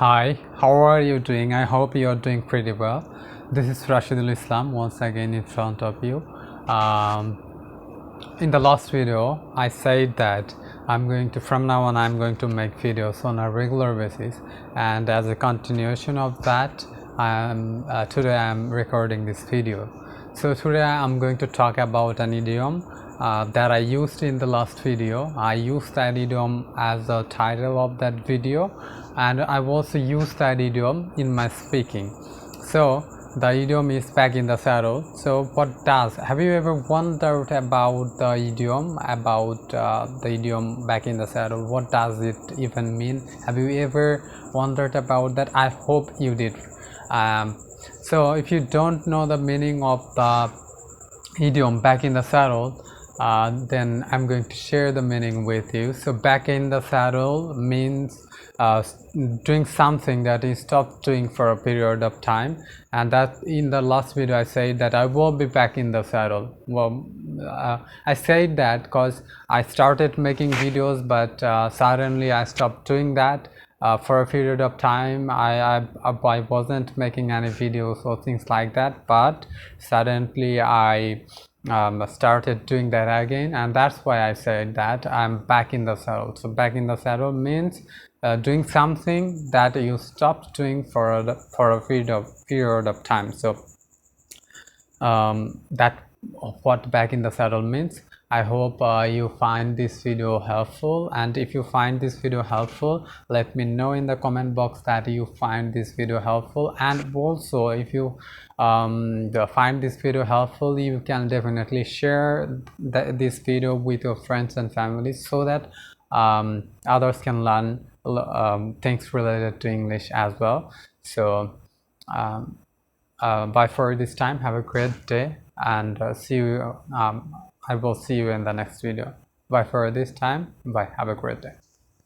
Hi, how are you doing? I hope you are doing pretty well. This is Rashidul Islam once again in front of you. In the last video, I said that from now on, I'm going to make videos on a regular basis, and as a continuation of that, today I'm recording this video. So today I'm going to talk about an idiom that I used in the last video. I used that idiom as the title of that video, and I've also used that idiom in my speaking. So the idiom is back in the saddle. So have you ever wondered about the idiom, back in the saddle? What does it even mean? Have you ever wondered about that? I hope you did. So if you don't know the meaning of the idiom back in the saddle, then I'm going to share the meaning with you. So back in the saddle means doing something that you stopped doing for a period of time, and that in the last video I said that I will be back in the saddle. Well, I said that because I started making videos, but suddenly I stopped doing that. For a period of time I wasn't making any videos or things like that, but suddenly I started doing that again, and that's why I said that I'm back in the saddle. So back in the saddle means doing something that you stopped doing for a period of time. So that what back in the saddle means. I hope you find this video helpful, and if you find this video helpful, let me know in the comment box that you find this video helpful. And also, if you find this video helpful, you can definitely share this video with your friends and family, so that others can learn things related to English as well. So bye for this time. Have a great day, and see you. I will see you in the next video. Bye for this time. Bye. Have a great day.